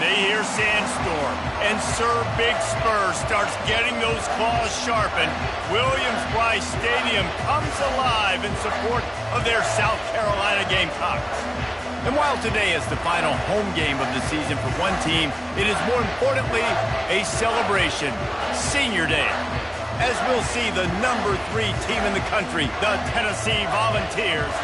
They hear Sandstorm, and Sir Big Spur starts getting those claws sharpened. Williams-Brice Stadium comes alive in support of their South Carolina Gamecocks. And while today is the final home game of the season for one team, it is more importantly a celebration, Senior Day, as we'll see the #3 team in the country, the Tennessee Volunteers,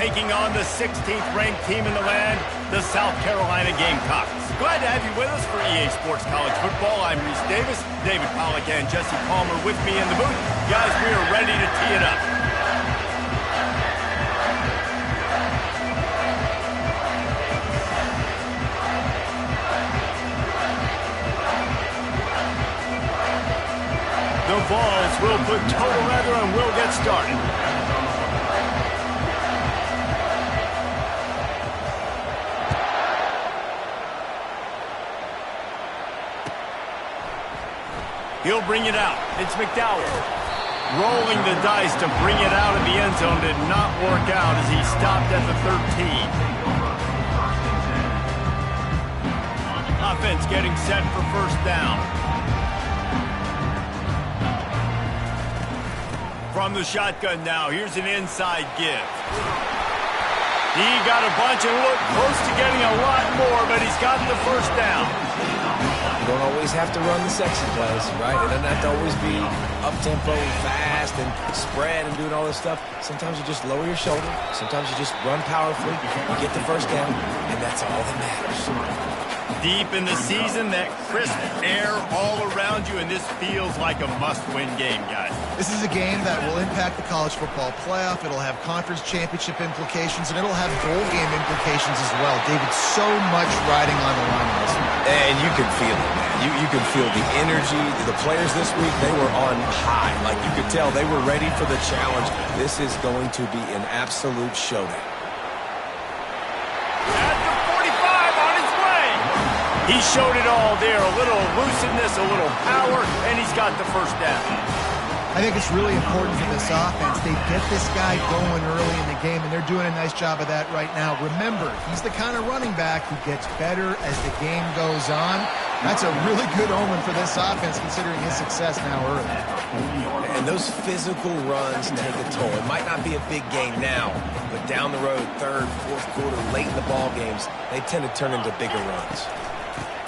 taking on the 16th ranked team in the land, the South Carolina Gamecocks. Glad to have you with us for EA Sports College Football. I'm Reese Davis, David Pollack and Jesse Palmer with me in the booth. Guys, we are ready to tee it up. The balls will put total weather and we'll get started. He'll bring it out. It's McDowell. Rolling the dice to bring it out of the end zone did not work out as he stopped at the 13. Offense getting set for first down. From the shotgun now, here's an inside give. He got a bunch and looked close to getting a lot more, but he's got the first down. You don't always have to run the sexy plays, right? It doesn't have to always be up-tempo, fast, and spread and doing all this stuff. Sometimes you just lower your shoulder. Sometimes you just run powerfully. You get the first down, and that's all that matters. Deep in the season, that crisp air all around you, and this feels like a must-win game, guys. This is a game that will impact the college football playoff. It'll have conference championship implications, and it'll have bowl game implications as well. David, so much riding on the line in this one. And you can feel it, man. You can feel the energy. The players this week, they were on high. Like you could tell, they were ready for the challenge. This is going to be an absolute showdown. He showed it all there, a little elusiveness, a little power, and he's got the first down. I think it's really important for this offense. They get this guy going early in the game, and they're doing a nice job of that right now. Remember, he's the kind of running back who gets better as the game goes on. That's a really good omen for this offense, considering his success now early. And those physical runs take a toll. It might not be a big game now, but down the road, third, fourth quarter, late in the ball games, they tend to turn into bigger runs.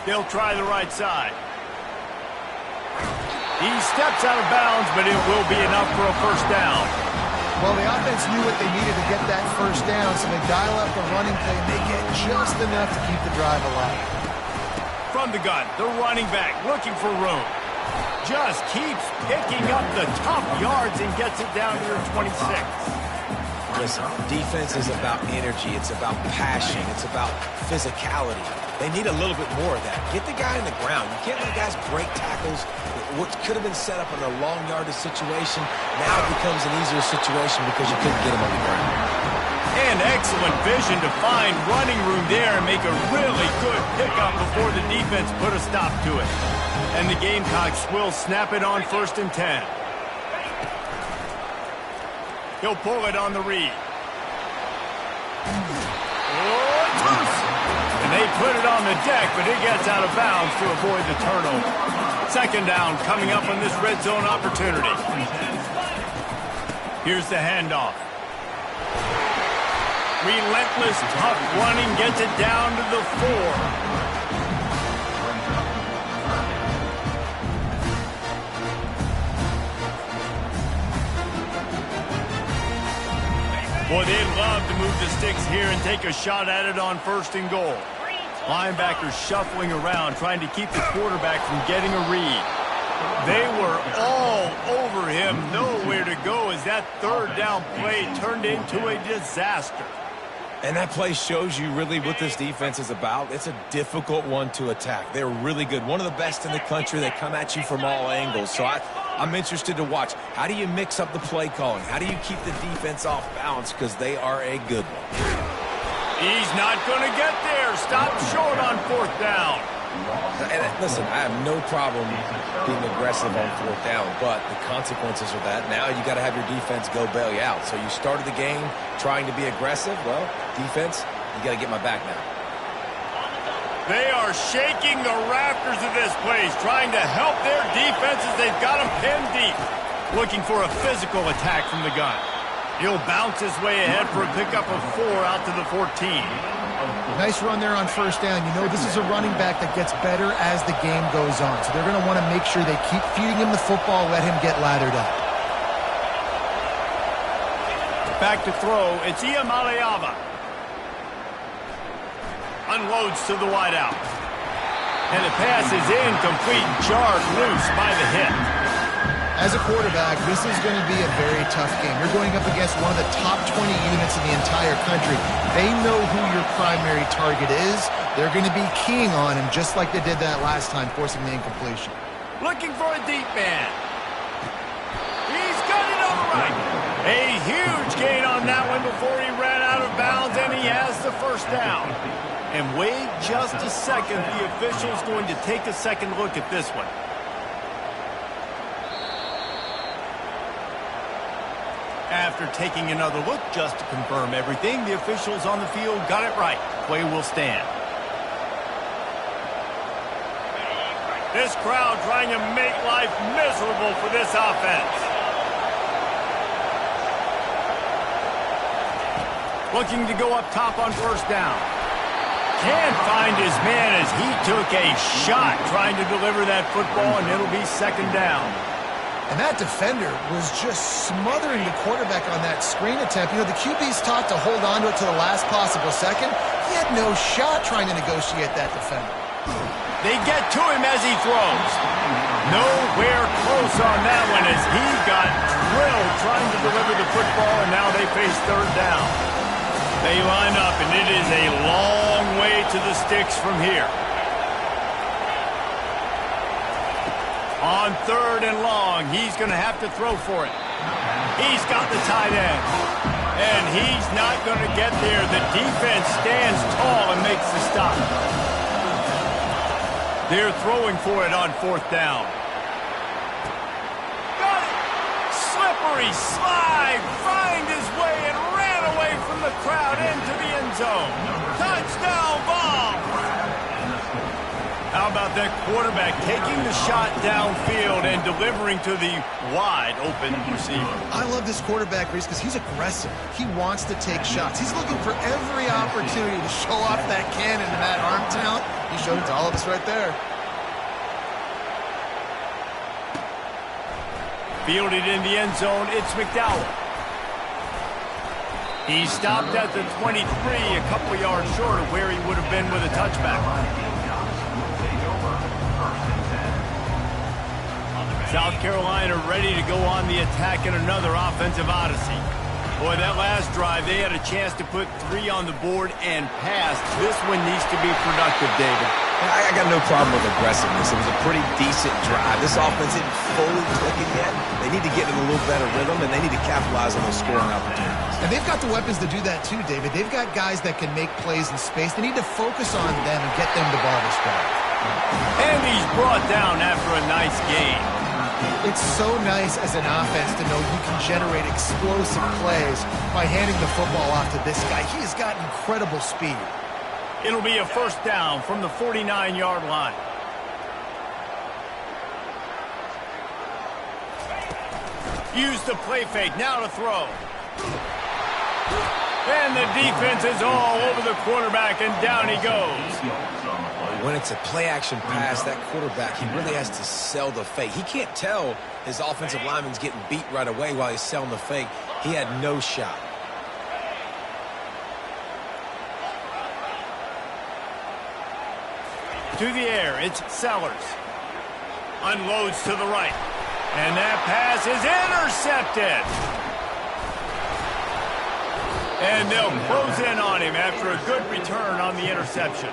They'll try the right side. He steps out of bounds, but it will be enough for a first down. Well, the offense knew what they needed to get that first down, so they dial up the running play, and they get just enough to keep the drive alive. From the gun, the running back looking for room. Just keeps picking up the tough yards and gets it down to your 26. Listen, defense is about energy. It's about passion. It's about physicality. They need a little bit more of that. Get the guy in the ground. You can't let guys break tackles. What could have been set up in a long yardage situation, now it becomes an easier situation because you couldn't get him on the ground. And excellent vision to find running room there and make a really good pickup before the defense put a stop to it. And the Gamecocks will snap it on 1st and 10. He'll pull it on the read. Oh, it's loose. And they put it on the deck, but it gets out of bounds to avoid the turnover. Second down coming up on this red zone opportunity. Here's the handoff. Relentless, tough running gets it down to the 4. Boy, they'd love to move the sticks here and take a shot at it on 1st and goal. Linebackers shuffling around, trying to keep the quarterback from getting a read. They were all over him, nowhere to go as that third down play turned into a disaster. And that play shows you really what this defense is about. It's a difficult one to attack. They're really good. One of the best in the country. They come at you from all angles. So I'm interested to watch. How do you mix up the play calling? How do you keep the defense off balance? Because they are a good one. He's not going to get there. Stop short on 4th down. And listen, I have no problem being aggressive on 4th down, but the consequences of that, now you got to have your defense go bail you out. So you started the game trying to be aggressive. Well, defense, you got to get my back now. They are shaking the rafters of this place, trying to help their defenses. They've got them pinned deep. Looking for a physical attack from the gun. He'll bounce his way ahead for a pickup of 4 out to the 14. Nice run there on first down. You know, this is a running back that gets better as the game goes on. So they're going to want to make sure they keep feeding him the football, let him get lathered up. Back to throw, it's Iamaleava. Unloads to the wideout. And the pass is incomplete, jarred loose by the hit. As a quarterback, this is going to be a very tough game. You're going up against one of the top 20 units in the entire country. They know who your primary target is. They're going to be keying on him just like they did that last time, forcing the incompletion. Looking for a deep man. He's got it on the right. A huge gain on that one before he ran out of bounds, and he has the first down. And wait just a second. The official's going to take a second look at this one. After taking another look just to confirm everything, the officials on the field got it right. Play will stand. This crowd trying to make life miserable for this offense. Looking to go up top on first down. Can't find his man as he took a shot trying to deliver that football, and it'll be second down. And that defender was just smothering the quarterback on that screen attempt. You know, the QB's taught to hold on to it to the last possible second. He had no shot trying to negotiate that defender. They get to him as he throws. Nowhere close on that one as he got drilled trying to deliver the football, and now they face third down. They line up, and it is a long way to the sticks from here. On third and long, he's going to have to throw for it. He's got the tight end. And he's not going to get there. The defense stands tall and makes the stop. They're throwing for it on fourth down. Got it! Slippery slide, find his way and ran away from the crowd into the end zone. Touchdown ball! How about that quarterback taking the shot downfield and delivering to the wide-open receiver? I love this quarterback, Reese, because he's aggressive. He wants to take shots. He's looking for every opportunity to show off that cannon and that arm talent. He showed it to all of us right there. Fielded in the end zone, it's McDowell. He stopped at the 23, a couple yards short of where he would have been with a touchback. South Carolina ready to go on the attack in another offensive odyssey. Boy, that last drive, they had a chance to put 3 on the board and pass. This one needs to be productive, David. I got no problem with aggressiveness. It was a pretty decent drive. This offense isn't fully clicking yet. They need to get in a little better rhythm, and they need to capitalize on those scoring opportunities. And they've got the weapons to do that too, David. They've got guys that can make plays in space. They need to focus on them and get them the ball this drive. And he's brought down after a nice gain. It's so nice as an offense to know you can generate explosive plays by handing the football off to this guy. He has got incredible speed. It'll be a first down from the 49-yard line. Use the play fake, now to throw. And the defense is all over the quarterback, and down he goes. When it's a play-action pass, that quarterback, he really has to sell the fake. He can't tell his offensive lineman's getting beat right away while he's selling the fake. He had no shot. To the air, it's Sellers. Unloads to the right. And that pass is intercepted. And they'll close in on him after a good return on the interception.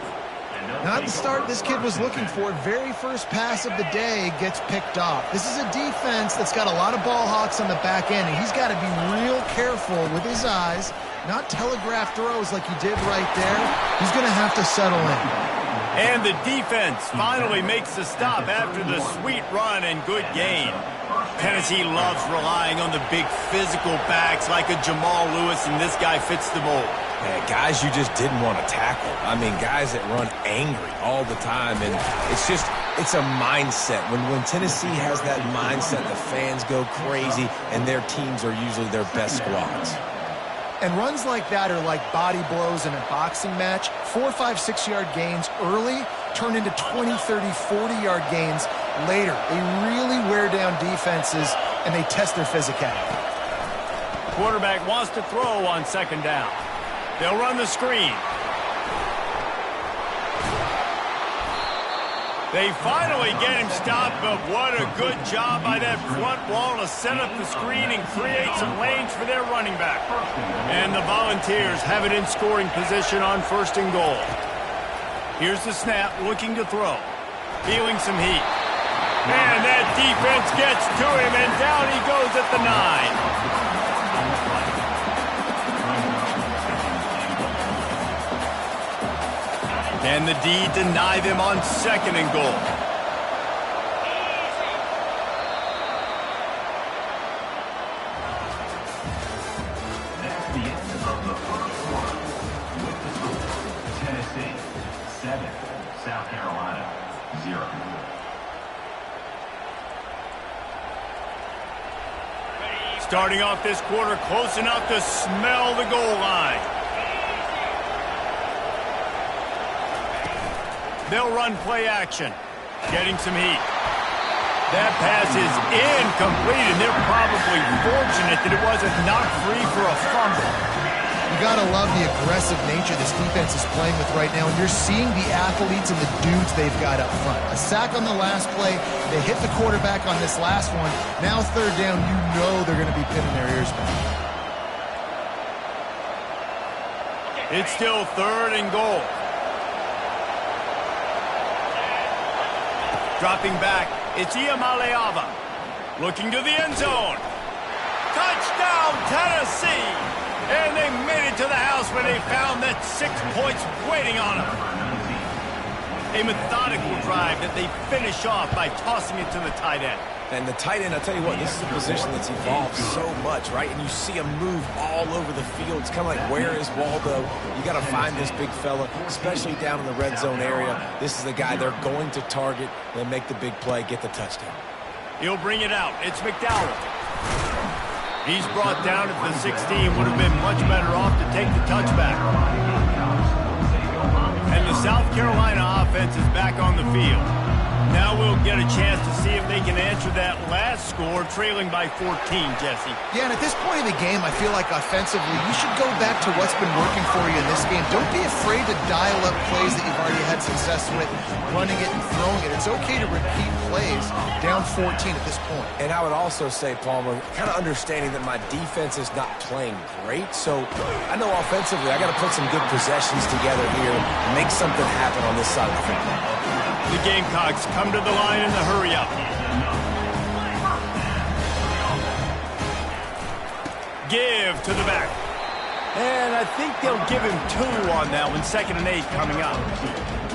Not the start this kid was looking for. Very first pass of the day gets picked off. This is a defense that's got a lot of ball hawks on the back end, and he's got to be real careful with his eyes, not telegraph throws like he did right there. He's going to have to settle in. And the defense finally makes the stop after the sweet run and good gain. Tennessee loves relying on the big physical backs like a Jamal Lewis, and this guy fits the mold. Guys you just didn't want to tackle. I mean, guys that run angry all the time. And it's a mindset. When Tennessee has that mindset, the fans go crazy, and their teams are usually their best squads. And runs like that are like body blows in a boxing match. 4, 5, 6-yard gains early turn into 20, 30, 40-yard gains later. They really wear down defenses, and they test their physicality. Quarterback wants to throw on second down. They'll run the screen. They finally get him stopped, but what a good job by that front wall to set up the screen and create some lanes for their running back. And the Volunteers have it in scoring position on 1st and goal. Here's the snap, looking to throw. Feeling some heat. And that defense gets to him, and down he goes at the 9. And the D deny them on 2nd and goal. That's the end of the first quarter. With the score, Tennessee 7, South Carolina 0. Starting off this quarter close enough to smell the goal line. They'll run play action, getting some heat. That pass is incomplete, and they're probably fortunate that it wasn't knocked free for a fumble. You got to love the aggressive nature this defense is playing with right now, and you're seeing the athletes and the dudes they've got up front. A sack on the last play. They hit the quarterback on this last one. Now 3rd down, you know they're going to be pinning their ears back. It's still 3rd and goal. Dropping back, it's Iamaleava. Looking to the end zone. Touchdown, Tennessee! And they made it to the house where they found that 6 points waiting on them. A methodical drive that they finish off by tossing it to the tight end. And the tight end, I'll tell you what, this is a position that's evolved so much, right? And you see him move all over the field. It's kind of like, where is Waldo? You got to find this big fella, especially down in the red zone area. This is the guy they're going to target. They make the big play, get the touchdown. He'll bring it out. It's McDowell. He's brought down at the 16. Would have been much better off to take the touchback. And the South Carolina offense is back on the field. Now we'll get a chance to see if they can answer that last score, trailing by 14, Jesse. Yeah, and at this point in the game, I feel like offensively, you should go back to what's been working for you in this game. Don't be afraid to dial up plays that you've already had success with, running it and throwing it. It's okay to repeat plays down 14 at this point. And I would also say, Palmer, kind of understanding that my defense is not playing great, so I know offensively I got to put some good possessions together here and make something happen on this side of the football. The Gamecocks come to the line in the hurry-up. Give to the back. And I think they'll give him 2 on that one. 2nd and 8 coming up.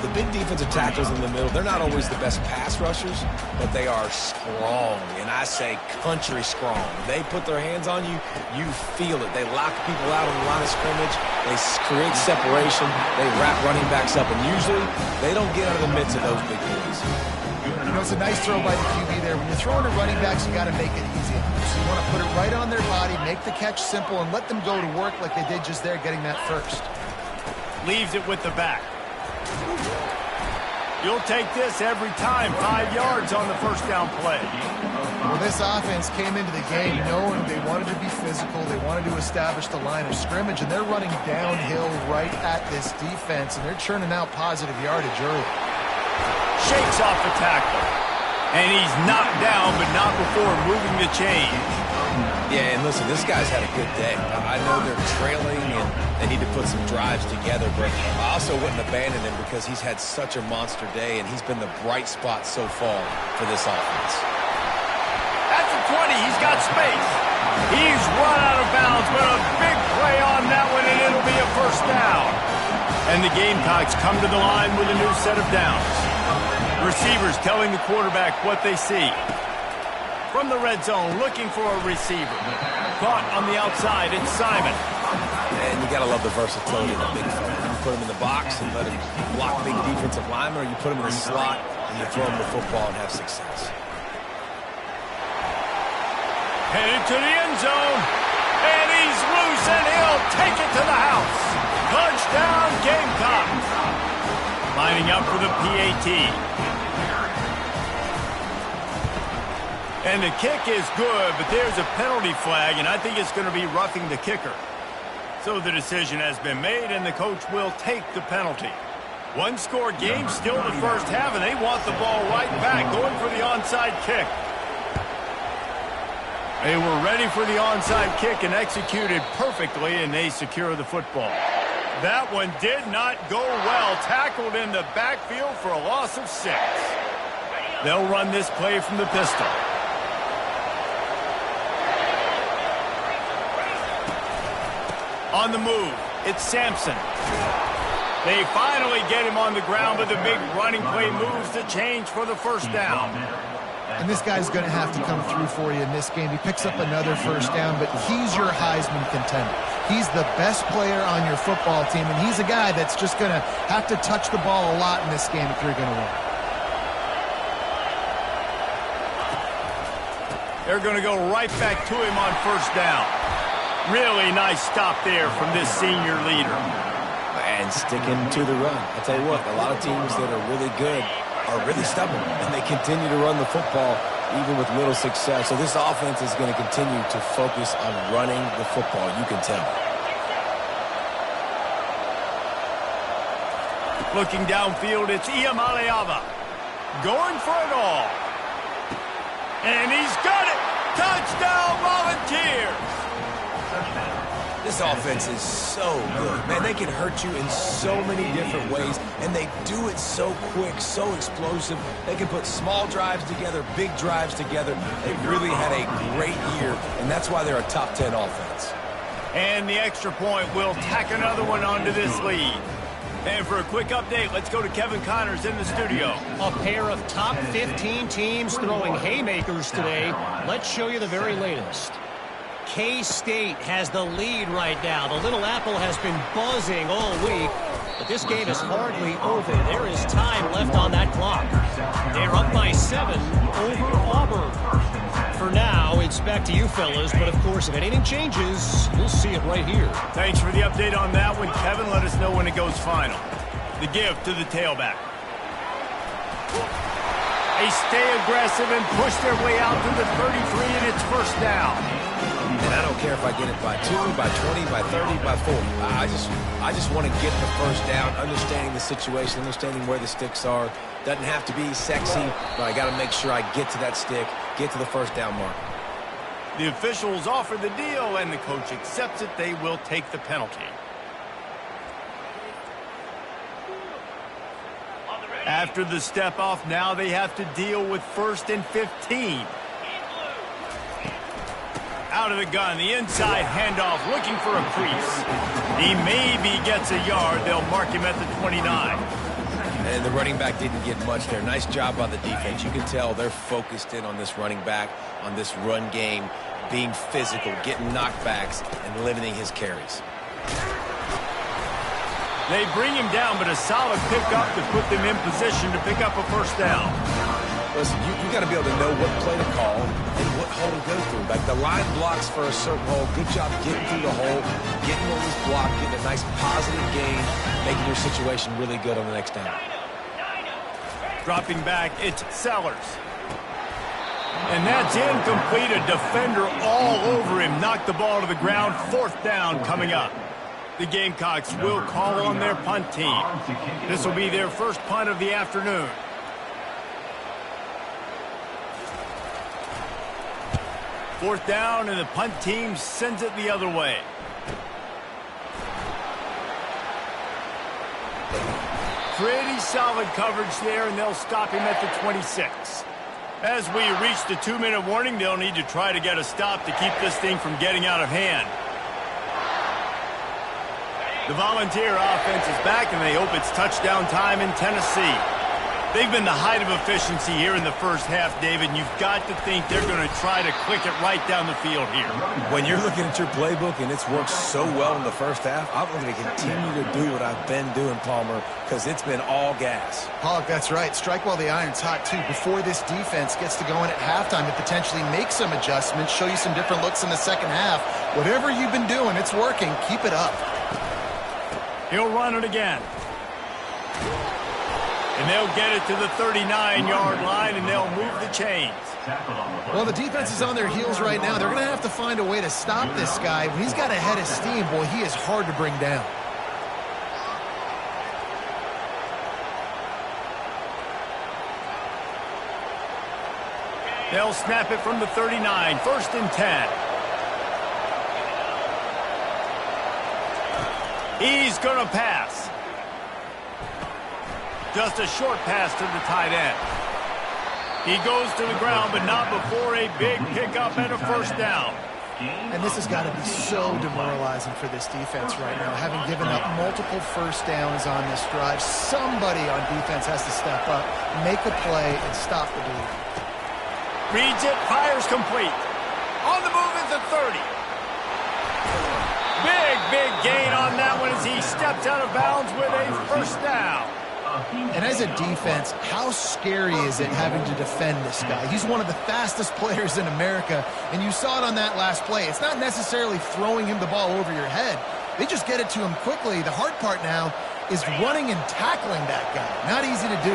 The big defensive tackles in the middle, they're not always the best pass rushers, but they are strong, and I say country strong. They put their hands on you, you feel it. They lock people out on the line of scrimmage. They create separation. They wrap running backs up, and usually they don't get out of the midst of those big boys. You know, it's a nice throw by the QB there. When you're throwing to running backs, you got to make it easy. So you want to put it right on their body, make the catch simple, and let them go to work like they did just there, getting that first. Leaves it with the back. You'll take this every time. 5 yards on the 1st down play. Well, this offense came into the game knowing they wanted to be physical. They wanted to establish the line of scrimmage, and they're running downhill right at this defense, and they're churning out positive yardage early. Shakes off the tackle. And he's knocked down, but not before moving the chain. Yeah, and listen, this guy's had a good day. I know they're trailing and they need to put some drives together, but I also wouldn't abandon him because he's had such a monster day, and he's been the bright spot so far for this offense. At the 20, he's got space. He's run out of bounds, but a big play on that one, and it'll be a 1st down. And the Gamecocks come to the line with a new set of downs. Receivers telling the quarterback what they see. From the red zone, looking for a receiver. Caught on the outside, it's Simon. And you got to love the versatility of the big fella. You put him in the box and let him block big defensive linemen, or you put him in the slot and you throw him the football and have success. Headed to the end zone. And he's loose, and he'll take it to the house. Touchdown, Gamecocks. Lining up for the PAT. And the kick is good, but there's a penalty flag, and I think it's going to be roughing the kicker. So the decision has been made, and the coach will take the penalty. One-score game, still in the first half, and they want the ball right back, going for the onside kick. They were ready for the onside kick and executed perfectly, and they secure the football. That one did not go well. Tackled in the backfield for a loss of 6. They'll run this play from the pistol. On the move, it's Sampson. They finally get him on the ground, but the big running play moves the change for the first down. And this guy's going to have to come through for you in this game. He picks up another first down, but he's your Heisman contender. He's the best player on your football team, and he's a guy that's just going to have to touch the ball a lot in this game if you're going to win. They're going to go right back to him on first down. Really nice stop there from this senior leader. And sticking to the run. I'll tell you what, a lot of teams that are really good are really stubborn, and they continue to run the football even with little success. So this offense is going to continue to focus on running the football. You can tell. Looking downfield, it's Iamaleava. Going for it all. And he's got it. Touchdown, Volunteers. This offense is so good. Man, they can hurt you in so many different ways, and they do it so quick, so explosive. They can put small drives together, big drives together. They've really had a great year, and that's why they're a top 10 offense. And the extra point will tack another one onto this lead. And for a quick update, let's go to Kevin Connors in the studio. A pair of top 15 teams throwing haymakers today. Let's show you the very latest. K-State has the lead right now. The Little Apple has been buzzing all week, but this game is hardly over. There is time left on that clock. They're up by 7 over Auburn. For now, it's back to you fellas, but of course, if anything changes, you'll see it right here. Thanks for the update on that one, Kevin. Let us know when it goes final. The give to the tailback. They stay aggressive and push their way out to the 33, and it's first down. And I don't care if I get it by 2, by 20, by 30, by 40. I just want to get the first down, understanding the situation, understanding where the sticks are. Doesn't have to be sexy, but I got to make sure I get to that stick, get to the first down mark. The officials offer the deal, and the coach accepts it. They will take the penalty. After the step off, now they have to deal with 1st and 15. Out of the gun, the inside handoff, looking for a crease. He maybe gets a yard. They'll mark him at the 29. And the running back didn't get much there. Nice job by the defense. You can tell they're focused in on this running back, on this run game, being physical, getting knockbacks, and limiting his carries. They bring him down, but a solid pickup to put them in position to pick up a first down. Listen, you got to be able to know what play to call and what hole to go through. Like the line blocks for a certain hole. Good job getting through the hole, getting on this block, getting a nice positive gain, making your situation really good on the next down. Dropping back, it's Sellers. And that's incomplete. A defender all over him. Knocked the ball to the ground. 4th down coming up. The Gamecocks will call on their punt team. This will be their first punt of the afternoon. Fourth down, and the punt team sends it the other way. Pretty solid coverage there, and they'll stop him at the 26. As we reach the 2-minute warning, they'll need to try to get a stop to keep this thing from getting out of hand. The Volunteer offense is back, and they hope it's touchdown time in Tennessee. They've been the height of efficiency here in the first half, David, and you've got to think they're going to try to click it right down the field here. When you're looking at your playbook and it's worked so well in the first half, I'm going to continue to do what I've been doing, Palmer, because it's been all gas. Pollock, that's right. Strike while the iron's hot, too. Before this defense gets to going at halftime to potentially make some adjustments, show you some different looks in the second half. Whatever you've been doing, it's working. Keep it up. He'll run it again. And they'll get it to the 39-yard line, and they'll move the chains. Well, the defense is on their heels right now. They're going to have to find a way to stop this guy. When he's got a head of steam, boy, he is hard to bring down. They'll snap it from the 39, 1st and 10. He's going to pass. Just a short pass to the tight end. He goes to the ground, but not before a big pickup and a first down. And this has got to be so demoralizing for this defense right now, having given up multiple first downs on this drive. Somebody on defense has to step up, make a play, and stop the bleed. Reads it, fires complete. On the move is the 30. Big gain on that one as he steps out of bounds with a first down. And as a defense, how scary is it having to defend this guy? He's one of the fastest players in America, and you saw it on that last play. It's not necessarily throwing him the ball over your head. They just get it to him quickly. The hard part now is running and tackling that guy. Not easy to do.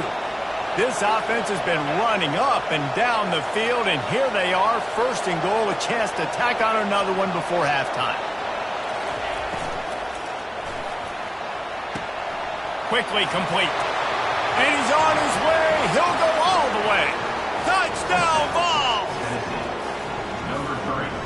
This offense has been running up and down the field, and here they are, 1st and goal, a chance to tack on another one before halftime. Quickly complete. And he's on his way. He'll go all the way. Touchdown ball.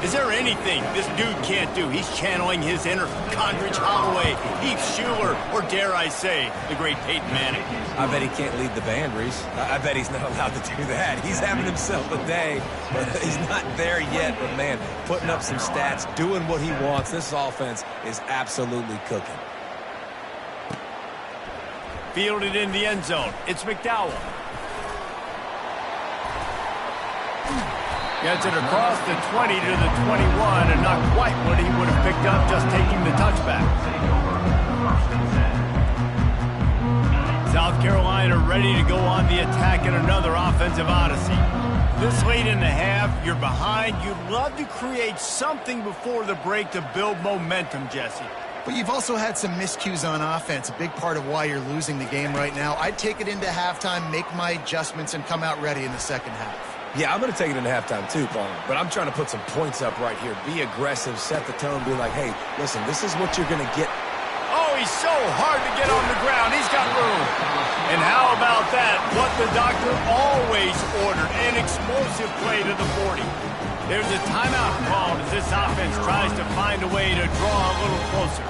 Is there anything this dude can't do? He's channeling his inner Condridge Holloway, Heath Schuler, or dare I say, the great Peyton Manning. I bet he can't lead the band, Reese. I bet he's not allowed to do that. He's having himself a day, but he's not there yet. But, man, putting up some stats, doing what he wants. This offense is absolutely cooking. Fielded in the end zone. It's McDowell. Gets it across the 20 to the 21, and not quite what he would have picked up just taking the touchback. South Carolina ready to go on the attack in another offensive odyssey. This late in the half, you're behind. You'd love to create something before the break to build momentum, Jesse. But you've also had some miscues on offense, a big part of why you're losing the game right now. I'd take it into halftime, make my adjustments, and come out ready in the second half. Yeah, I'm going to take it into halftime too, Paul. But I'm trying to put some points up right here. Be aggressive, set the tone, be like, hey, listen, this is what you're going to get. Oh, he's so hard to get on the ground. He's got room. And how about that? What the doctor always ordered, an explosive play to the 40. There's a timeout called as this offense tries to find a way to draw a little closer.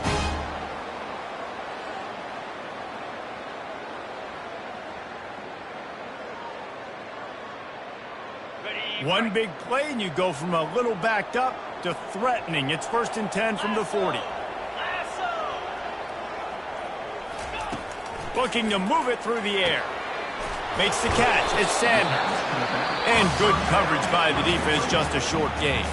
One big play, and you go from a little backed up to threatening. It's 1st and 10 from the 40. Looking to move it through the air. Makes the catch. It's Sanders. And good coverage by the defense, just a short gain.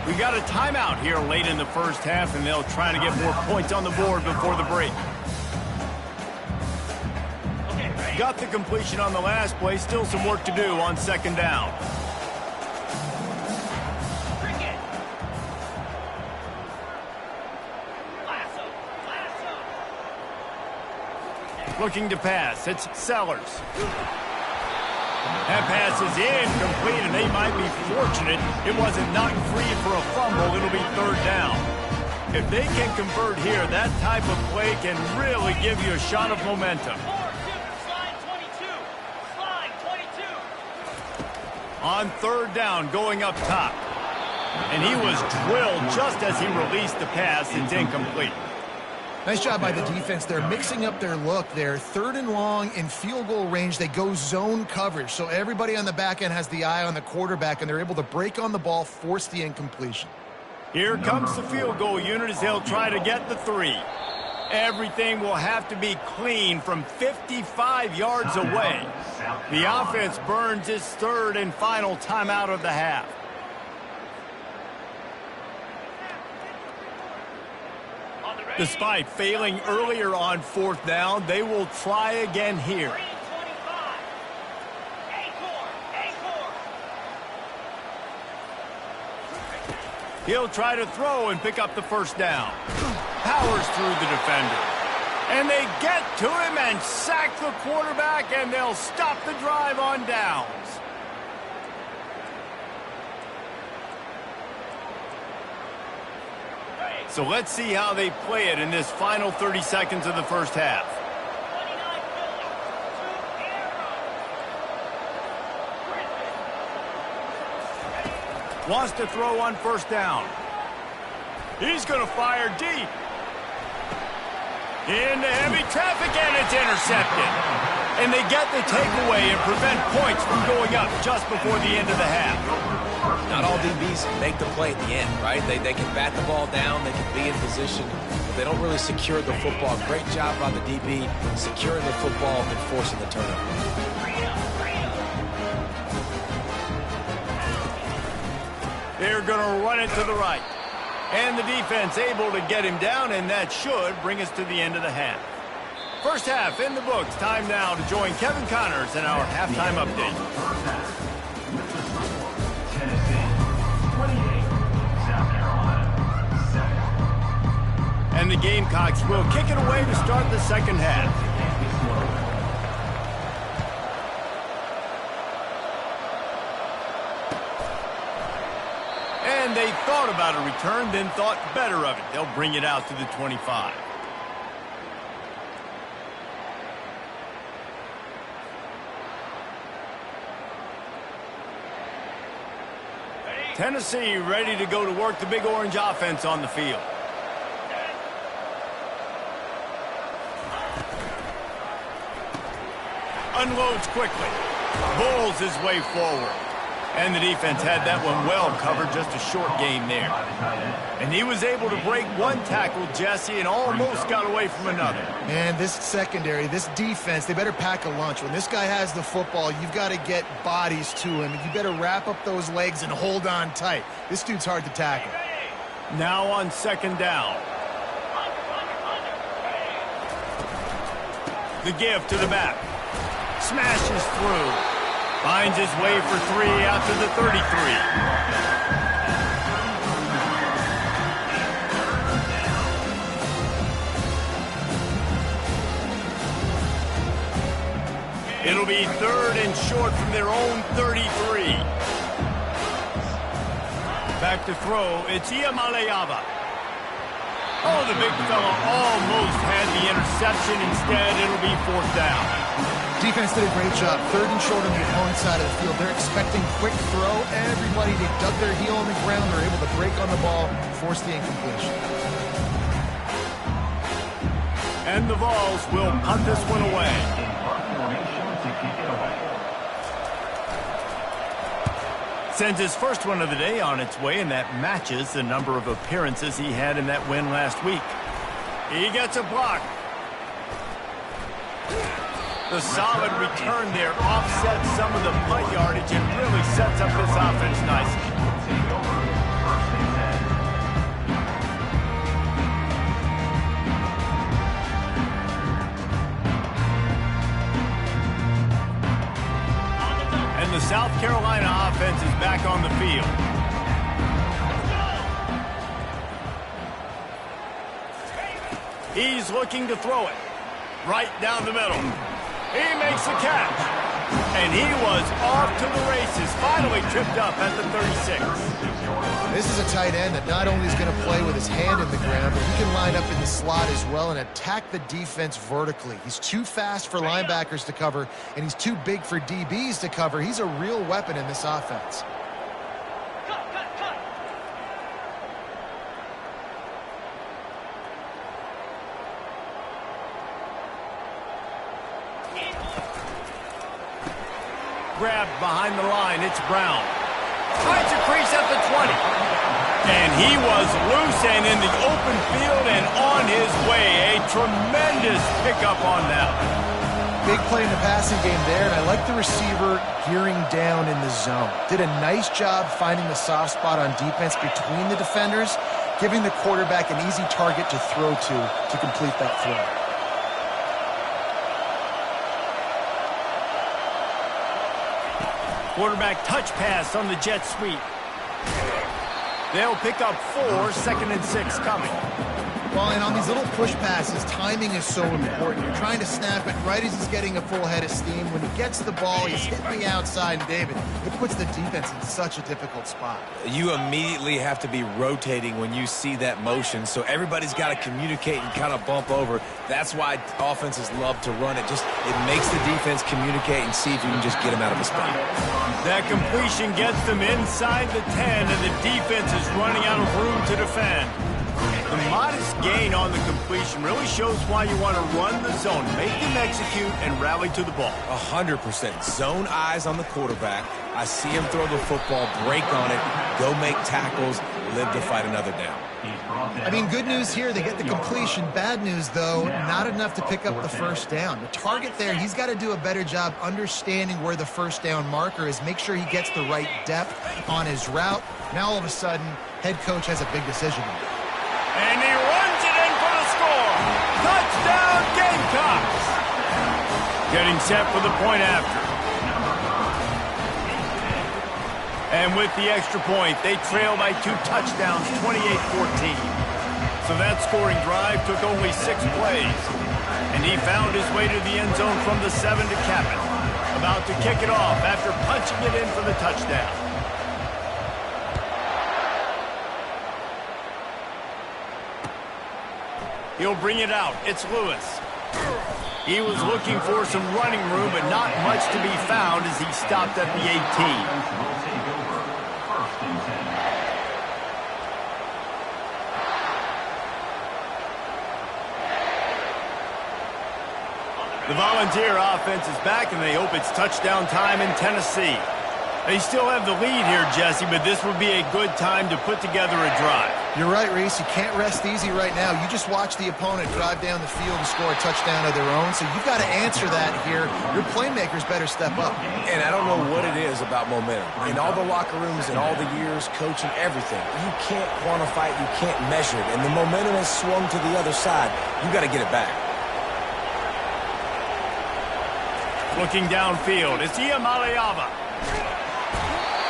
We got a timeout here late in the first half, and they'll try to get more points on the board before the break. Got the completion on the last play. Still some work to do on 2nd down. Looking to pass. It's Sellers. That pass is incomplete, and they might be fortunate it wasn't knocked free for a fumble. It'll be 3rd down. If they can convert here, that type of play can really give you a shot of momentum. On 3rd down, going up top. And he was drilled just as he released the pass. It's incomplete. Nice job by the defense. They're mixing up their look there. 3rd and long in field goal range. They go zone coverage. So everybody on the back end has the eye on the quarterback, and they're able to break on the ball, force the incompletion. Here comes the field goal unit as they'll try to get the 3. Everything will have to be clean from 55 yards away. The offense burns its third and final timeout of the half. Despite failing earlier on fourth down, they will try again here. He'll try to throw and pick up the first down. Powers through the defender. And they get to him and sack the quarterback, and they'll stop the drive on downs. So let's see how they play it in this final 30 seconds of the first half. Wants to throw on first down. He's going to fire deep. Into heavy traffic, and it's intercepted. And they get the takeaway and prevent points from going up just before the end of the half. Not all DBs make the play at the end, right? They can bat the ball down, they can be in position, but they don't really secure the football. Great job by the DB securing the football and forcing the turnover. They're going to run it to the right. And the defense able to get him down, and that should bring us to the end of the half. First half in the books. Time now to join Kevin Connors in our halftime update. Tennessee 28, South Carolina 7. And the Gamecocks will kick it away to start the second half. And they thought about a return, then thought better of it. They'll bring it out to the 25. Tennessee ready to go to work the Big Orange offense on the field. Unloads quickly. Bowls his way forward. And the defense had that one well covered, just a short game there. And he was able to break one tackle, Jesse, and almost got away from another. Man, this secondary, this defense, they better pack a lunch. When this guy has the football, you've got to get bodies to him. You better wrap up those legs and hold on tight. This dude's hard to tackle. Now on second down. The give to the back. Smashes through. Finds his way for three out to the 33. It'll be third and short from their own 33. Back to throw, it's Iamaleava. Oh, the big fella almost had the interception. Instead, it'll be fourth down. Defense did a great job. Third and short on the opponent's side of the field. They're expecting quick throw. Everybody, they dug their heel on the ground. They're able to break on the ball, force the incompletion. And the Vols will punt this one away. Sends his first one of the day on its way, and that matches the number of appearances he had in that win last week. He gets a block. The solid return there offsets some of the punt yardage and really sets up this offense nicely. And the South Carolina offense is back on the field. He's looking to throw it right down the middle. He makes the catch. And he was off to the races, finally tripped up at the 36. This is a tight end that not only is going to play with his hand in the ground, but he can line up in the slot as well and attack the defense vertically. He's too fast for linebackers to cover, and he's too big for DBs to cover. He's a real weapon in this offense. Grabbed behind the line, it's Brown. Finds a crease at the 20. And he was loose and in the open field and on his way. A tremendous pickup on that. Big play in the passing game there, and I like the receiver gearing down in the zone. Did a nice job finding the soft spot on defense between the defenders, giving the quarterback an easy target to throw to complete that throw. Quarterback touch pass on the jet sweep. They'll pick up 4, 2nd and 6 coming. Well, and on these little push passes, timing is so important. You're trying to snap it right as he's getting a full head of steam. When he gets the ball, he's hitting the outside, and David, it puts the defense in such a difficult spot. You immediately have to be rotating when you see that motion, so everybody's got to communicate and kind of bump over. That's why offenses love to run it. It makes the defense communicate and see if you can just get him out of a spot. That completion gets them inside the 10, and the defense is running out of room to defend. The modest gain on the completion really shows why you want to run the zone, make them execute, and rally to the ball. 100%. Zone eyes on the quarterback. I see him throw the football, break on it, go make tackles, live to fight another down. I mean, good news here, they get the completion. Bad news, though, not enough to pick up the first down. The target there, he's got to do a better job understanding where the first down marker is, make sure he gets the right depth on his route. Now, all of a sudden, head coach has a big decision to make. And he runs it in for the score. Touchdown, Gamecocks. Getting set for the point after. And with the extra point, they trail by 2 touchdowns, 28-14. So that scoring drive took only 6 plays. And he found his way to the end zone from the 7 to cap it. About to kick it off after punching it in for the touchdown. He'll bring it out. It's Lewis. He was looking for some running room, but not much to be found as he stopped at the 18. The Volunteer offense is back, and they hope it's touchdown time in Tennessee. They still have the lead here, Jesse, but this would be a good time to put together a drive. You're right, Reese. You can't rest easy right now. You just watch the opponent drive down the field and score a touchdown of their own, so you've got to answer that here. Your playmakers better step up. And I don't know what it is about momentum. In all the locker rooms and all the years, coaching, everything, you can't quantify it, you can't measure it, and the momentum has swung to the other side. You got to get it back. Looking downfield, it's Iamaleava.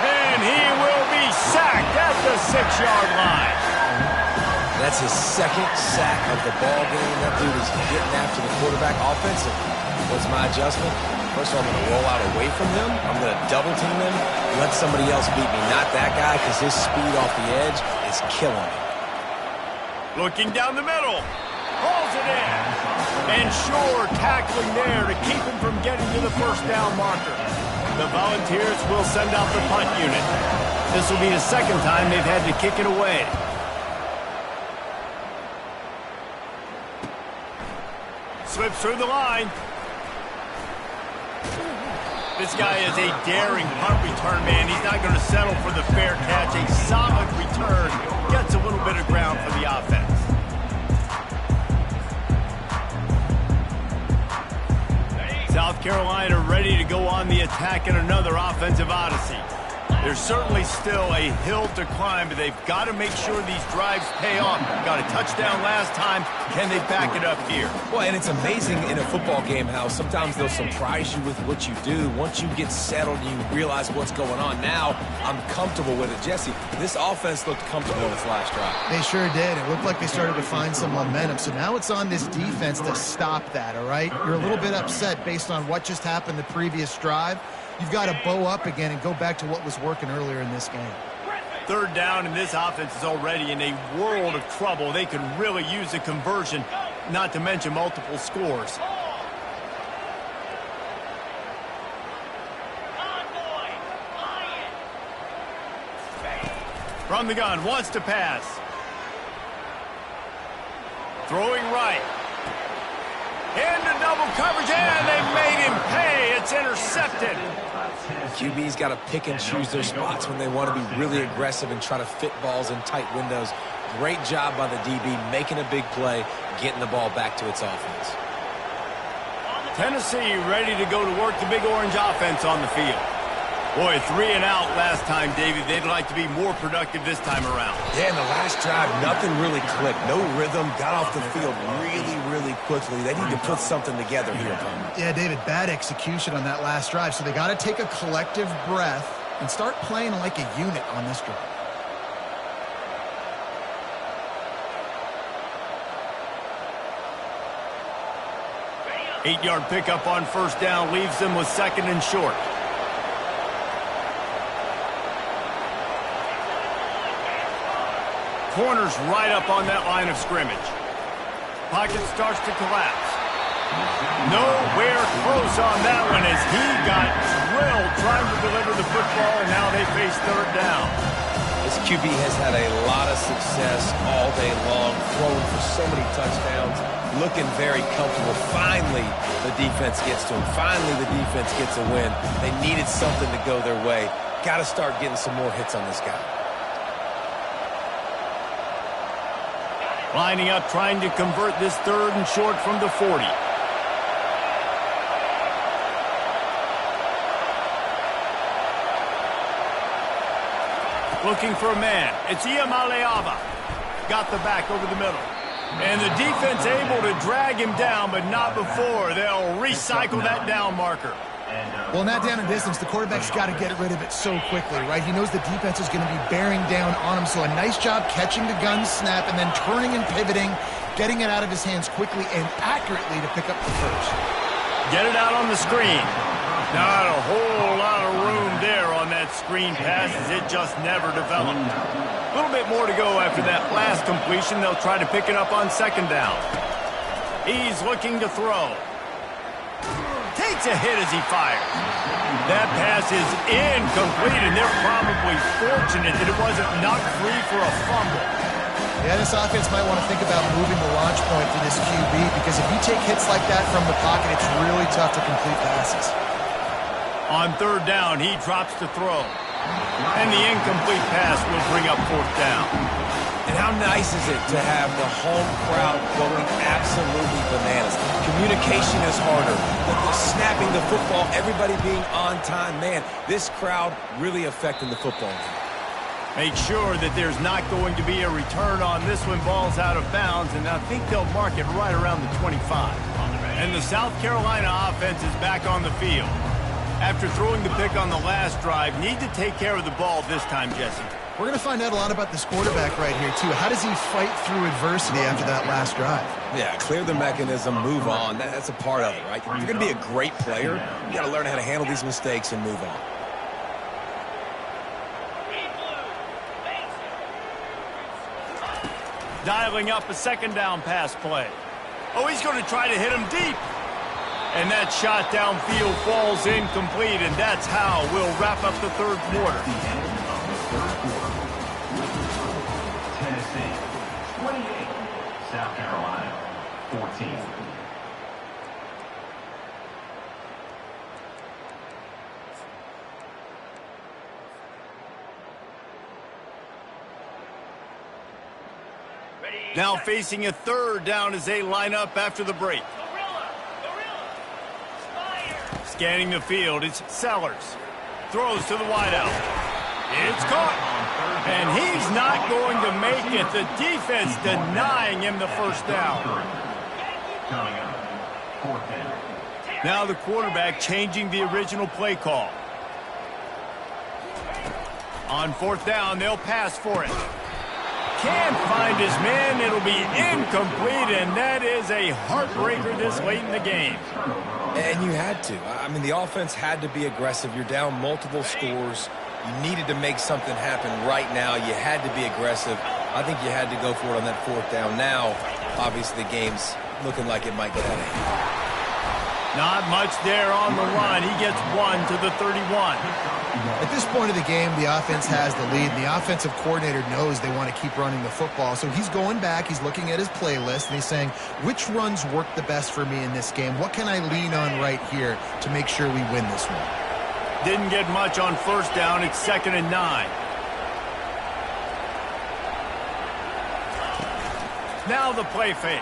And he will be sacked at the 6-yard line. That's his second sack of the ball game. That dude is getting after the quarterback offensively. What's my adjustment? First of all, I'm going to roll out away from him. I'm going to double team him. Let somebody else beat me. Not that guy, because his speed off the edge is killing me. Looking down the middle. Hauls it in. And sure, tackling there to keep him from getting to the first down marker. The Volunteers will send out the punt unit. This will be the second time they've had to kick it away. Slips through the line. This guy is a daring punt return man. He's not going to settle for the fair catch. A solid return. Gets a little bit of ground for the offense. South Carolina ready to go on the attack in another offensive odyssey. There's certainly still a hill to climb, but they've got to make sure these drives pay off. Got a touchdown last time. Can they back it up here? Well, and it's amazing in a football game how sometimes they'll surprise you with what you do. Once you get settled, you realize what's going on. Now, I'm comfortable with it. Jesse, this offense looked comfortable in its last drive. They sure did. It looked like they started to find some momentum. So now it's on this defense to stop that, all right? You're a little bit upset based on what just happened the previous drive. You've got to bow up again and go back to what was working earlier in this game. Third down, and this offense is already in a world of trouble. They could really use a conversion, not to mention multiple scores. From the gun, wants to pass. Throwing right. Into double coverage, and they made him pay. It's intercepted. QB's got to pick and choose their spots when they want to be really aggressive and try to fit balls in tight windows. Great job by the DB making a big play, getting the ball back to its offense. Tennessee ready to go to work the big orange offense on the field. Boy, 3 and out last time, David. They'd like to be more productive this time around. Yeah, in the last drive, nothing really clicked. No rhythm, got off the field really quickly. They need to put something together here. Yeah, David, bad execution on that last drive. So they got to take a collective breath and start playing like a unit on this drive. Eight-yard pickup on first down leaves them with 2nd and short. Corners right up on that line of scrimmage. Pocket starts to collapse. Nowhere close on that one as he got drilled trying to deliver the football, and now they face 3rd down. This QB has had a lot of success all day long, throwing for so many touchdowns, looking very comfortable. Finally, the defense gets to him. Finally, the defense gets a win. They needed something to go their way. Got to start getting some more hits on this guy. Lining up, trying to convert this 3rd and short from the 40. Looking for a man. It's Iamaleava. Got the back over the middle. And the defense able to drag him down, but not before. They'll recycle that down marker. Well, in that down and distance, the quarterback's got to get rid of it so quickly, right? He knows the defense is going to be bearing down on him, so a nice job catching the gun snap and then turning and pivoting, getting it out of his hands quickly and accurately to pick up the first. Get it out on the screen. Not a whole lot of room there on that screen pass as it just never developed. A little bit more to go after that last completion. They'll try to pick it up on 2nd down. He's looking to throw. Takes a hit as he fires. That pass is incomplete, and they're probably fortunate that it wasn't knocked free for a fumble. Yeah, this offense might want to think about moving the launch point for this QB because if you take hits like that from the pocket, it's really tough to complete passes. On 3rd down, he drops to throw. And the incomplete pass will bring up 4th down. And how nice is it to have the home crowd going absolutely bananas? Communication is harder. The snapping the football, everybody being on time. Man, this crowd really affecting the football game. Make sure that there's not going to be a return on this one. Ball's out of bounds, and I think they'll mark it right around the 25. And the South Carolina offense is back on the field. After throwing the pick on the last drive, need to take care of the ball this time, Jesse. We're going to find out a lot about this quarterback right here, too. How does he fight through adversity after that last drive? Yeah, clear the mechanism, move on. That's a part of it, right? If you're going to be a great player, you got to learn how to handle these mistakes and move on. Dialing up a 2nd down pass play. Oh, he's going to try to hit him deep. And that shot downfield falls incomplete, and that's how we'll wrap up the 3rd quarter. Tennessee, 28. South Carolina, 14. Now facing a 3rd down as they line up after the break. Scanning the field, it's Sellers. Throws to the wideout. It's caught. And he's not going to make it. The defense denying him the 1st down. Coming up, 4th down. Now the quarterback changing the original play call. On 4th down, they'll pass for it. Can't find his man. It'll be incomplete, and that is a heartbreaker this late in the game. And you had to. I mean, the offense had to be aggressive. You're down multiple scores. You needed to make something happen right now. You had to be aggressive. I think you had to go for it on that 4th down. Now, obviously, the game's looking like it might get out of hand. Not much there on the run. He gets 1 to the 31. At this point of the game, the offense has the lead, and the offensive coordinator knows they want to keep running the football. So he's going back, he's looking at his playlist, and he's saying, which runs work the best for me in this game? What can I lean on right here to make sure we win this one? Didn't get much on 1st down. It's 2nd and 9. Now the play fake.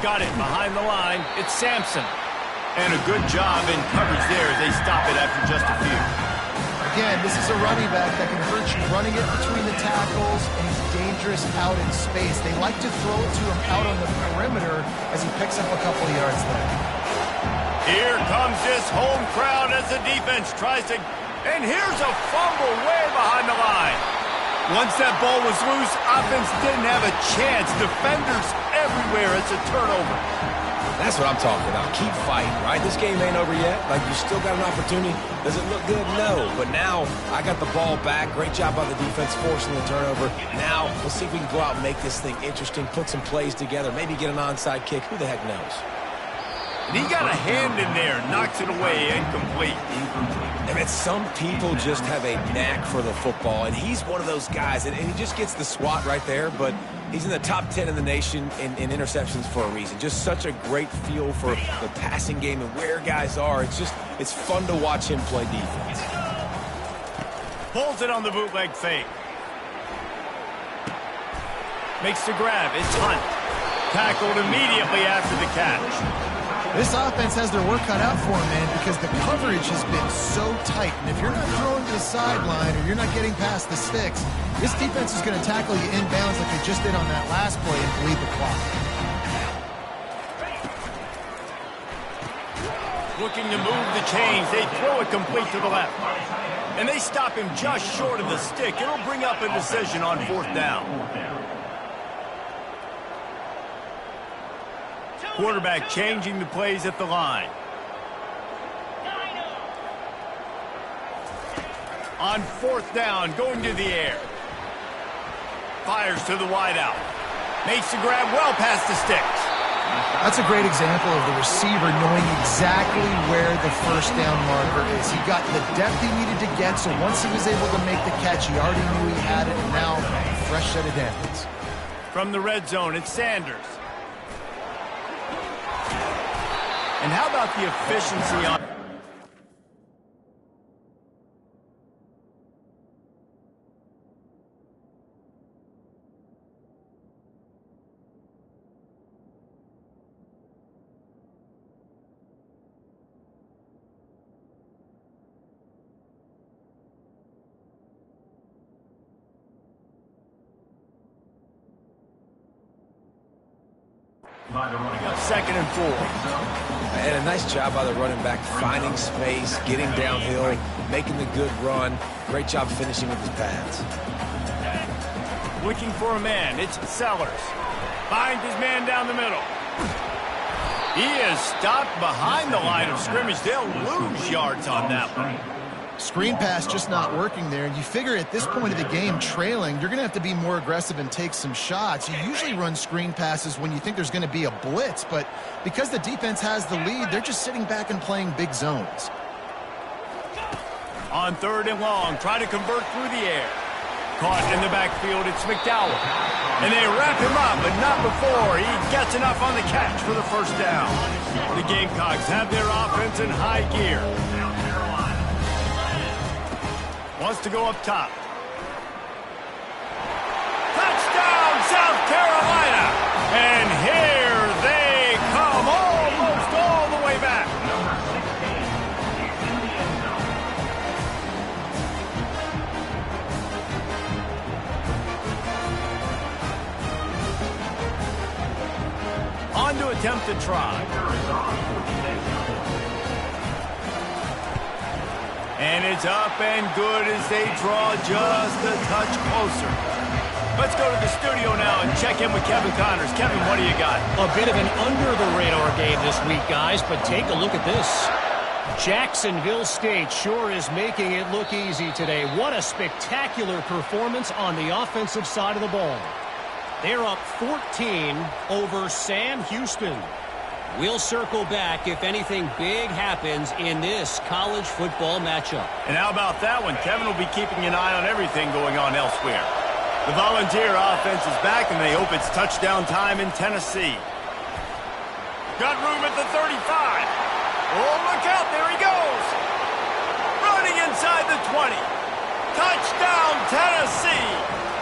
got it behind the line. It's Sampson. And a good job in coverage there as they stop it after just a few. Again, this is a running back that can hurt you running it between the tackles, and he's dangerous out in space. They like to throw it to him out on the perimeter as he picks up a couple of yards there. Here comes this home crowd as the defense tries to... And here's a fumble way behind the line. Once that ball was loose, offense didn't have a chance. Defenders everywhere. It's a turnover. That's what I'm talking about. Keep fighting, right? This game ain't over yet. Like, you still got an opportunity. Does it look good? No. But now, I got the ball back. Great job by the defense forcing the turnover. Now, let's see if we can go out and make this thing interesting, put some plays together, maybe get an onside kick. Who the heck knows? And he got a hand in there, knocks it away, incomplete. I mean, some people just have a knack for the football, and he's one of those guys, and he just gets the swat right there, but he's in the top 10 in the nation in interceptions for a reason. Just such a great feel for the passing game and where guys are. It's fun to watch him play defense. Pulls it on the bootleg fake. Makes the grab. It's Hunt. Tackled immediately after the catch. This offense has their work cut out for them, man, because the coverage has been so tight. And if you're not throwing to the sideline or you're not getting past the sticks, this defense is going to tackle you inbounds like they just did on that last play and bleed the clock. Looking to move the chains. They throw it complete to the left. And they stop him just short of the stick. It'll bring up a decision on 4th down. Quarterback changing the plays at the line. On 4th down, going to the air. Fires to the wideout. Makes the grab well past the sticks. That's a great example of the receiver knowing exactly where the first down marker is. He got the depth he needed to get, so once he was able to make the catch, he already knew he had it, and now fresh set of downs. From the red zone, it's Sanders. And how about the efficiency on... Second and 4. And a nice job by the running back, finding space, getting downhill, making the good run. Great job finishing with his pads. Looking for a man. It's Sellers. Finds his man down the middle. He is stopped behind the line of scrimmage. They'll lose yards on that one. Screen pass just not working there, and you figure at this point of the game, trailing, you're going to have to be more aggressive and take some shots. You usually run screen passes when you think there's going to be a blitz, but because the defense has the lead, they're just sitting back and playing big zones. On 3rd and long, try to convert through the air. Caught in the backfield, it's McDowell. And they wrap him up, but not before he gets enough on the catch for the first down. The Gamecocks have their offense in high gear. Wants to go up top. Touchdown, South Carolina! And here they come, almost all the way back. On to attempt to try. And it's up and good as they draw just a touch closer. Let's go to the studio now and check in with Kevin Connors. Kevin, what do you got? A bit of an under-the-radar game this week, guys, but take a look at this. Jacksonville State sure is making it look easy today. What a spectacular performance on the offensive side of the ball. They're up 14 over Sam Houston. We'll circle back if anything big happens in this college football matchup. And how about that one? Kevin will be keeping an eye on everything going on elsewhere. The Volunteer offense is back, and they hope it's touchdown time in Tennessee. Got room at the 35. Oh, look out. There he goes. Running inside the 20. Touchdown, Tennessee.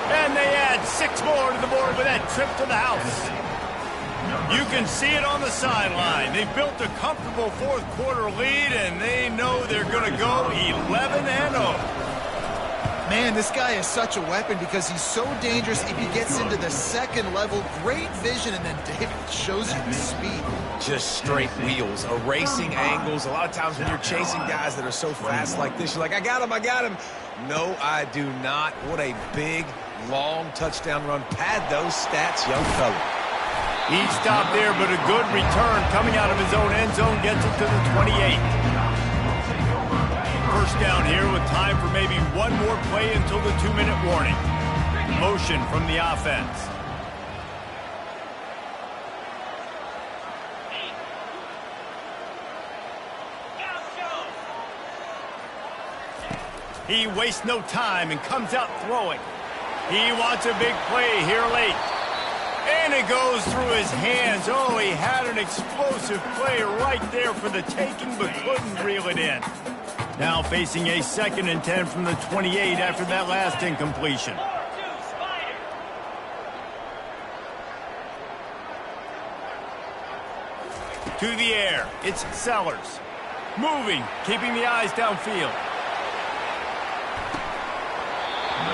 And they add 6 more to the board with that trip to the house. You can see it on the sideline. They've built a comfortable fourth quarter lead, and they know they're going to go 11-0. Man, this guy is such a weapon because he's so dangerous if he gets into the second level. Great vision, and then David shows you the speed. Just straight wheels, erasing angles. A lot of times when you're chasing guys that are so fast like this, you're like, I got him. No, I do not. What a big, long touchdown run. Pad those stats, young fella. He stopped there, but a good return coming out of his own end zone gets it to the 28. First down here with time for maybe one more play until the 2-minute warning. Motion from the offense. He wastes no time and comes out throwing. He wants a big play here late. And it goes through his hands. Oh, he had an explosive play right there for the taking, but couldn't reel it in. Now facing a 2nd and 10 from the 28 after that last incompletion. To the air, it's Sellers. Moving, keeping the eyes downfield.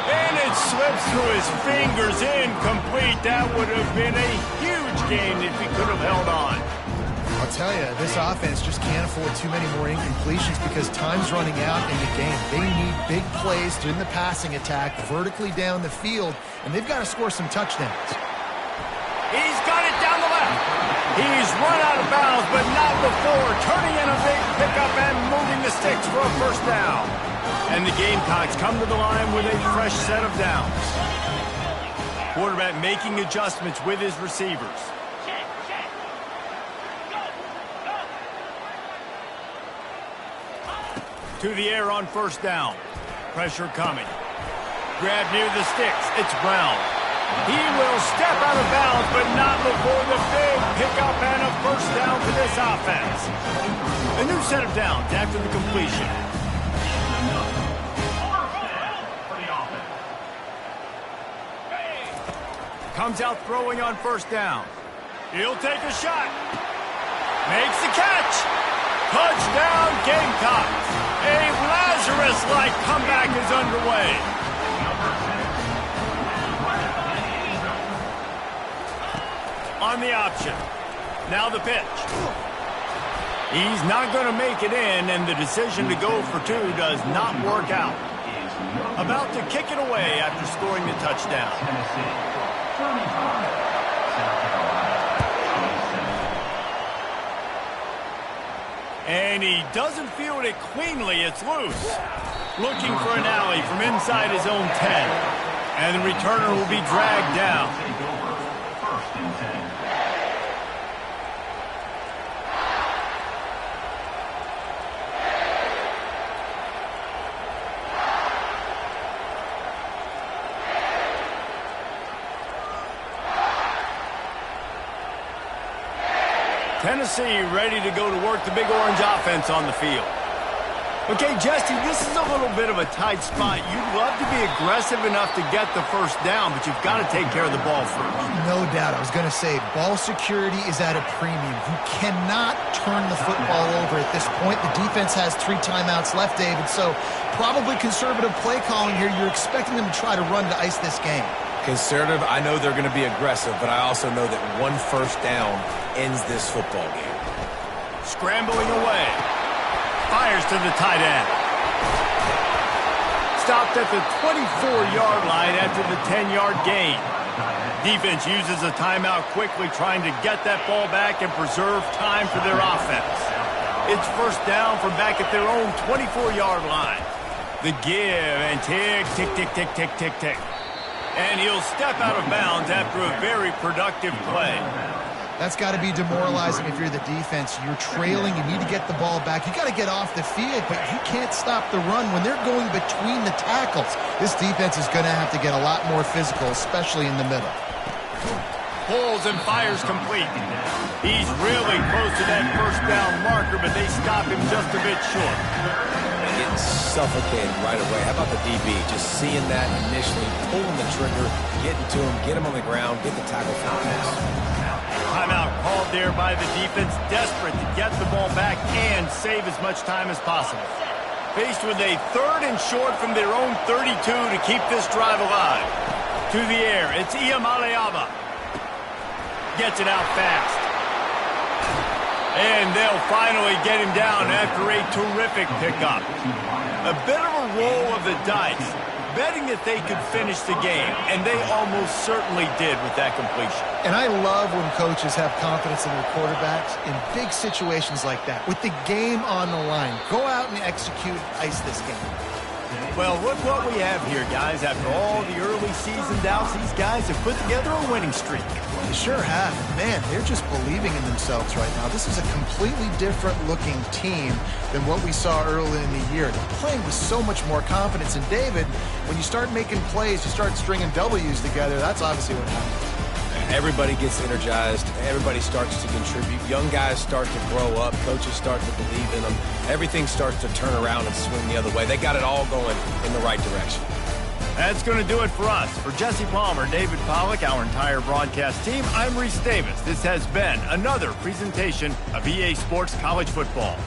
And it slips through his fingers, incomplete. That would have been a huge gain if he could have held on. I'll tell you, this offense just can't afford too many more incompletions because time's running out in the game. They need big plays in the passing attack, vertically down the field, and they've got to score some touchdowns. He's got it down the left. He's run out of bounds, but not before turning in a big pickup and moving the sticks for a first down. And the Gamecocks come to the line with a fresh set of downs. Quarterback making adjustments with his receivers. To the air on first down. Pressure coming. Grab near the sticks. It's Brown. He will step out of bounds, but not before the big pickup and a first down for this offense. A new set of downs after the completion. Comes out throwing on first down. He'll take a shot. Makes the catch. Touchdown Gamecocks. A Lazarus-like comeback is underway. On the option. Now the pitch. He's not going to make it in, and the decision to go for two does not work out. About to kick it away after scoring the touchdown. And he doesn't field it cleanly. It's loose. Looking for an alley from inside his own 10. And the returner will be dragged down. Tennessee ready to go to work the Big Orange offense on the field. Okay, Jesse, this is a little bit of a tight spot. You'd love to be aggressive enough to get the first down, but you've got to take care of the ball first. No doubt. I was going to say, ball security is at a premium. You cannot turn the football over at this point. The defense has 3 timeouts left, David, so probably conservative play calling here. You're expecting them to try to run to ice this game. Conservative, I know they're going to be aggressive, but I also know that one first down ends this football game. Scrambling away. Fires to the tight end. Stopped at the 24-yard line after the 10-yard gain. Defense uses a timeout quickly, trying to get that ball back and preserve time for their offense. It's first down from back at their own 24-yard line. The give and tick, tick, tick, tick, tick, tick, tick. And he'll step out of bounds after a very productive play. That's got to be demoralizing if you're the defense. You're trailing. You need to get the ball back. You got to get off the field, but you can't stop the run when they're going between the tackles. This defense is going to have to get a lot more physical, especially in the middle. Pulls and fires complete. He's really close to that first down marker, but they stop him just a bit short. Getting suffocated right away. How about the DB? Just seeing that initially, pulling the trigger, getting to him, get him on the ground, get the tackle for the pass. Timeout called there by the defense, desperate to get the ball back and save as much time as possible. Faced with a 3rd and short from their own 32 to keep this drive alive. To the air, it's Iamaleava. Gets it out fast. And they'll finally get him down after a terrific pickup. A bit of a roll of the dice, betting that they could finish the game, and they almost certainly did with that completion. And I love when coaches have confidence in their quarterbacks in big situations like that. With the game on the line, go out and execute, ice this game. Well, look what we have here, guys. After all the early season doubts, these guys have put together a winning streak. They sure have. Man, they're just believing in themselves right now. This is a completely different looking team than what we saw early in the year. They're playing with so much more confidence. And David, when you start making plays, you start stringing W's together, that's obviously what happens. Everybody gets energized. Everybody starts to contribute. Young guys start to grow up. Coaches start to believe in them. Everything starts to turn around and swing the other way. They got it all going in the right direction. That's going to do it for us. For Jesse Palmer, David Pollack, our entire broadcast team, I'm Reese Davis. This has been another presentation of EA Sports College Football.